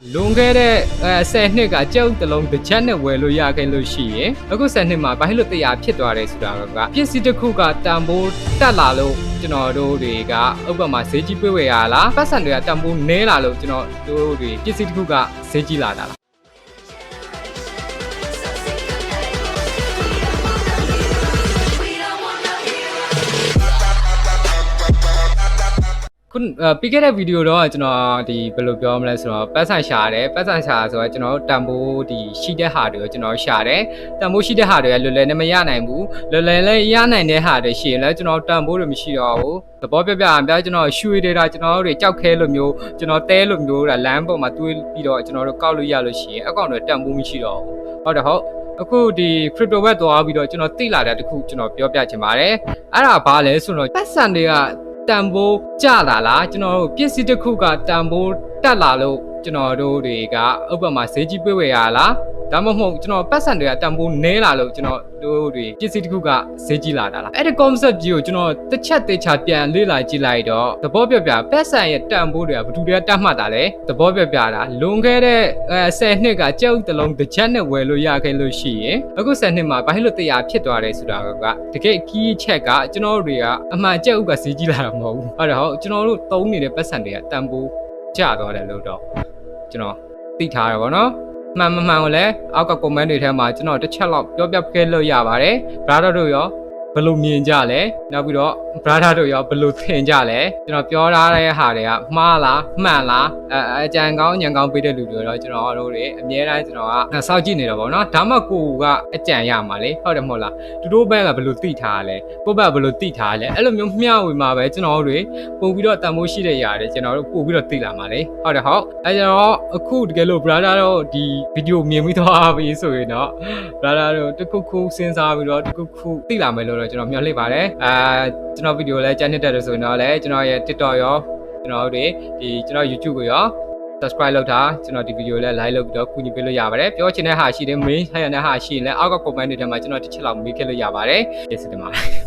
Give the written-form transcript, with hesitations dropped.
လွန်ခဲ့တဲ့10နှစ်ကကြောက်တလုံးတစ်ချက်နဲ့ဝယ်လို့ရခဲ့လို့ရှိရင်အခု10နှစ်မှာဘာလို့တရားဖြစ်သွားတယ်ဆိုတာကပစ္စည်းတစ်ခုကတန်ဖိုးတက်လာလို့ကျွန်တော်တို့တွေကဥပမာဈေးကြီးပေးဝယ်ရလားပတ်စံတွေကတန်ဖိုးနည်းလာလို့ကျွန်တော်တို့တွေပစ္စည်းတစ်ခုကဈေးကြီးလာတာလားပြီးခဲ့တဲ့ဗီဒီယိုတော့ကျွန်တော်ဒီဘယ်လိုပြောမလဲဆိုတော့ပတ်စံရှာတယ်ပတ်စံရှာဆိုတော့ကျွန်တော်တန်ဖိုးဒီရှိတဲ့ဟာတွေကိုကျွန်တော်ရှာတယ်တန်ဖိုးရှိတဲ့ဟာတွေကလွယ်လွယ်နဲ့မရနိုင်ဘူးလွယ်လွယ်လည်းရနိုင်တဲ့ဟာတွေရှိရင်လည်းကျွန်တော်တန်ဖိုးတွေမရှိတော့ဘူးသဘောပြပြအောင်ပြကျွန်တော်ရွှေတွေတာကျွန်တော်တို့ကြောက်ခဲလိုမျိုးကျွန်တော်တဲလိုမျိုးလမ်းပေါ်မှာတွေးပြီးတော့ကျွန်တော်တို့ကောက်လို့ရလို့ရှိရင်အကောင့်တွေတန်ဖိုးမရှိတော့ဘူးဟုတ်တယ်ဟုတ်အခုဒီ crypto web သွားပြီးတော့ကျွန်တော်သိလာတဲ့တခုကျွန်တော်ပြောပြချင်ပါတယ်အဲ့ဒါဘာလဲဆိုတော့ပတ်စံတွေကတန်ဖိုးကျလာလားကျွန်တော်တို့ပစ္စည်းတစ်ခုကတန်ဖိုးတက်လာလို့ကျွန်တော်တို့တွေကဥပမာဈေးကြီးပေးဝယ်ရလားဒါမှမဟုတ်ကျွန်တော်ပတ်စံတွေကတန်ဖိုးနည်းလာလို့ကျွန်တော်တို့တွေပစ္စည်းတစ်ခုကဈေးကြီးလာတာလားအဲ့ဒီ concept ကြီးကိုကျွန်တော်တစ်ချက်သေးချာပြန်လေ့လာကြည့်လိုက်တော့သဘောပြပြပတ်စံရဲ့တန်ဖိုးတွေကဘယ်သူတွေကတတ်မှတ်တာလဲသဘောပြပြတာလွန်ခဲ့တဲ့10နှစ်ကကြောက်တလုံးတစ်ချက်နဲ့ဝယ်လို့ရခဲ့လို့ရှိရင်အခု10နှစ်မှာဘာလို့တရားဖြစ်သွားတယ်ဆိုတာကတကယ် key ချက်ကကျွန်တော်တို့တွေကအမှန်ကြောက်ကဈေးကြီးလာတာမဟုတ်ဘူးဟုတ်တယ်ဟုတ်ကျွန်တော်တို့သုံးနေတဲ့ပတ်စံတွေကတန်ဖိုးကျသွားတယ်လို့တော့ကျွန်တော်သိထားရပါတော့မှန်မမှန်ကိုလည်းအောက်က comment တွေထဲမှာကျွန်တော်တစ်ချက်လောက်ပြောပြခဲ့လို့ရပါတယ် brother တို့ရောဘယ်လိုမြင်ကြလဲနောက်ပြီးတော့ brother တို့ရောဘယ်လိုထင်ကြလဲကျွန်တော်ပြောထားတဲ့ဟာတွေကမှားလားမှန်လားအကြံကောင်းဉာဏ်ကောင်းပေးတဲ့လူတွေတော့ကျွန်တော်တို့တွေအများတိုင်းကျွန်တော်ကစောင့်ကြည့်နေတော့ဗောနော်ဒါမှကိုကအကြံရမှာလေဟုတ်တယ်မဟုတ်လားသူတို့ဘက်ကဘယ်လိုသိထားလဲကိုယ့်ဘက်ဘယ်လိုသိထားလဲအဲ့လိုမျိုးမျှဝေမှာပဲကျွန်တော်တို့တွေပို့ပြီးတော့တန်ဖိုးရှိတဲ့ຢာတွေကျွန်တော်တို့ပို့ပြီးတော့သိလာမှာလေဟုတ်တယ်ဟုတ်အဲကျွန်တော်အခုတကယ်လို့ brother တို့ဒီဗီဒီယိုမြင်ပြီးသွားပြီဆိုရင်တော့ brother တို့တခုခုစဉ်းစားပြီးတော့တခုခုသိလာမယ်လို့ကျွန်တော်မျှော်လင့်ပါတယ်ကျွန်တော်ဗီဒီယိုလည်းကြိုက်နေတဲ့တယ်ဆိုရင်တော့လည်းကျွန်တော်ရဲ့ TikTok ရောကျွန်တော်တို့ဒီကျွန်တော် YouTube ကိုရော subscribe လုပ်တာကျွန်တော်ဒီဗီဒီယိုလည်း like လုပ်ပြီးတော့ကူညီပေးလို့ရပါတယ်ပြောချင်တဲ့ဟာရှိတယ် main ဟာရတဲ့ဟာရှိရင်လည်းအောက်က comment တွေထဲမှာကျွန်တော်တစ်ချက်လောက်မေးခဲ့လို့ရပါတယ်ကျေးဇူးတင်ပါတယ်